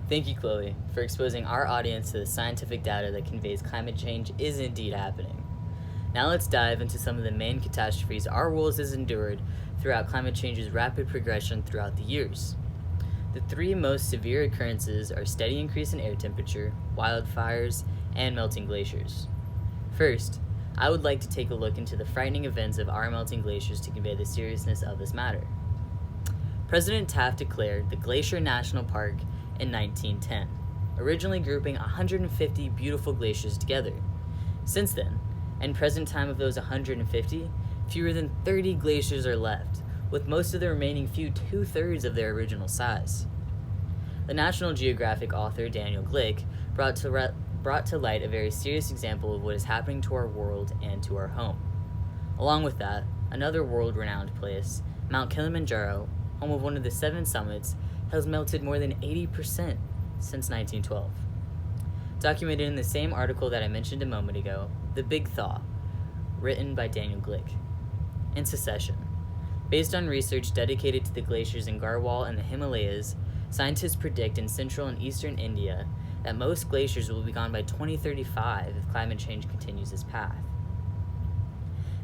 Thank you, Chloe, for exposing our audience to the scientific data that conveys climate change is indeed happening. Now let's dive into some of the main catastrophes our world has endured throughout climate change's rapid progression throughout the years. The three most severe occurrences are steady increase in air temperature, wildfires, and melting glaciers. First, I would like to take a look into the frightening events of our melting glaciers to convey the seriousness of this matter. President Taft declared the Glacier National Park in 1910, originally grouping 150 beautiful glaciers together. Since then, and present time of those 150, fewer than 30 glaciers are left, with most of the remaining few 2/3 of their original size. The National Geographic author Daniel Glick brought to light a very serious example of what is happening to our world and to our home. Along with that, another world-renowned place, Mount Kilimanjaro, home of one of the 7 summits, has melted more than 80% since 1912. Documented in the same article that I mentioned a moment ago, The Big Thaw, written by Daniel Glick. In succession, based on research dedicated to the glaciers in Garhwal and the Himalayas, scientists predict in central and eastern India that most glaciers will be gone by 2035 if climate change continues its path.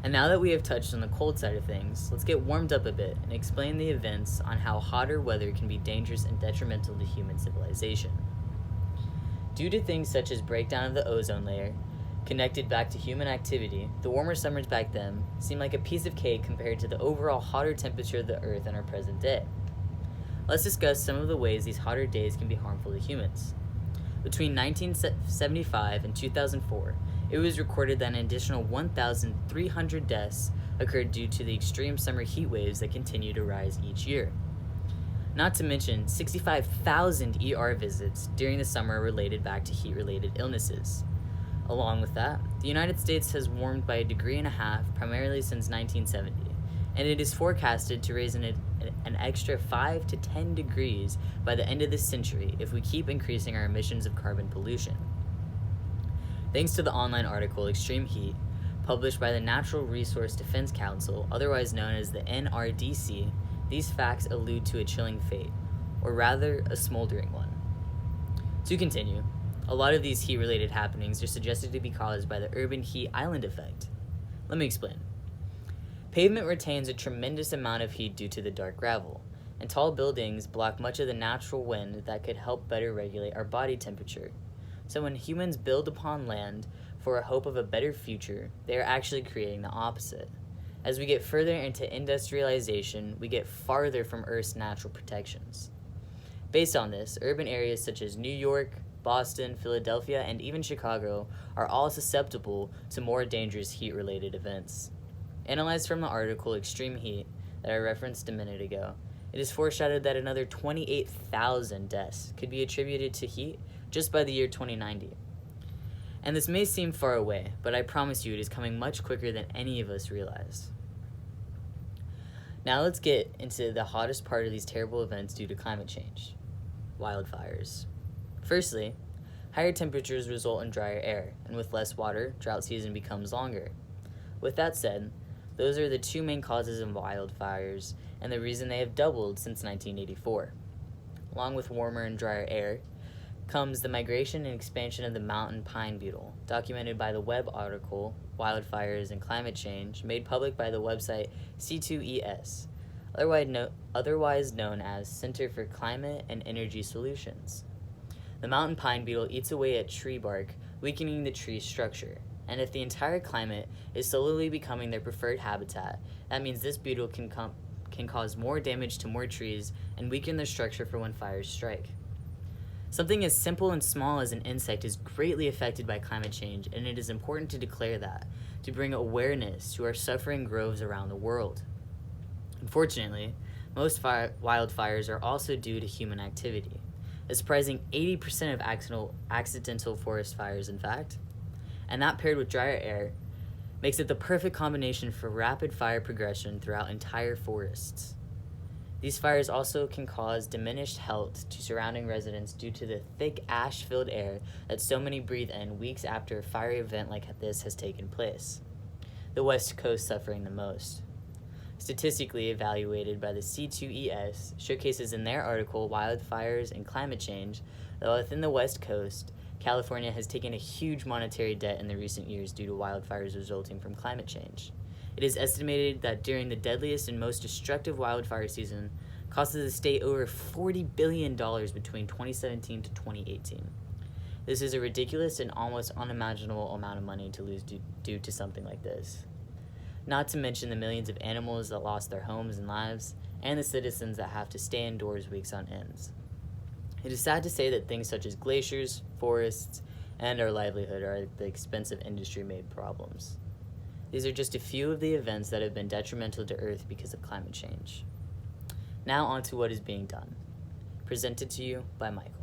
And now that we have touched on the cold side of things, let's get warmed up a bit and explain the events on how hotter weather can be dangerous and detrimental to human civilization. Due to things such as breakdown of the ozone layer, connected back to human activity, the warmer summers back then seemed like a piece of cake compared to the overall hotter temperature of the Earth in our present day. Let's discuss some of the ways these hotter days can be harmful to humans. Between 1975 and 2004, it was recorded that an additional 1,300 deaths occurred due to the extreme summer heat waves that continue to rise each year. Not to mention 65,000 ER visits during the summer related back to heat-related illnesses. Along with that, the United States has warmed by 1.5 degrees primarily since 1970, and it is forecasted to raise an extra 5 to 10 degrees by the end of this century if we keep increasing our emissions of carbon pollution. Thanks to the online article Extreme Heat, published by the Natural Resource Defense Council, otherwise known as the NRDC, these facts allude to a chilling fate, or rather, a smoldering one. To continue, a lot of these heat-related happenings are suggested to be caused by the urban heat island effect. Let me explain. Pavement retains a tremendous amount of heat due to the dark gravel, and tall buildings block much of the natural wind that could help better regulate our body temperature. So when humans build upon land for a hope of a better future, they are actually creating the opposite. As we get further into industrialization, we get farther from Earth's natural protections. Based on this, urban areas such as New York, Boston, Philadelphia, and even Chicago are all susceptible to more dangerous heat-related events. Analyzed from the article Extreme Heat that I referenced a minute ago, it is foreshadowed that another 28,000 deaths could be attributed to heat just by the year 2090. And this may seem far away, but I promise you it is coming much quicker than any of us realize. Now let's get into the hottest part of these terrible events due to climate change: wildfires. Firstly, higher temperatures result in drier air, and with less water, drought season becomes longer. With that said, those are the 2 main causes of wildfires, and the reason they have doubled since 1984. Along with warmer and drier air comes the migration and expansion of the mountain pine beetle, documented by the web article Wildfires and Climate Change, made public by the website C2ES, otherwise known as Center for Climate and Energy Solutions. The mountain pine beetle eats away at tree bark, weakening the tree's structure. And if the entire climate is slowly becoming their preferred habitat, that means this beetle can cause more damage to more trees and weaken their structure for when fires strike. Something as simple and small as an insect is greatly affected by climate change, and it is important to declare that, to bring awareness to our suffering groves around the world. Unfortunately, most wildfires are also due to human activity, a surprising 80% of accidental forest fires, in fact, and that paired with drier air makes it the perfect combination for rapid fire progression throughout entire forests. These fires also can cause diminished health to surrounding residents due to the thick ash-filled air that so many breathe in weeks after a fiery event like this has taken place, the West Coast suffering the most. statistically evaluated by the C2ES, showcases in their article Wildfires and Climate Change that within the West Coast, California has taken a huge monetary debt in the recent years due to wildfires resulting from climate change. It is estimated that during the deadliest and most destructive wildfire season, cost the state over $40 billion between 2017 to 2018. This is a ridiculous and almost unimaginable amount of money to lose due to something like this. Not to mention the millions of animals that lost their homes and lives, and the citizens that have to stay indoors weeks on end. It is sad to say that things such as glaciers, forests, and our livelihood are the expense of industry-made problems. These are just a few of the events that have been detrimental to Earth because of climate change. Now on to what is being done. Presented to you by Michael.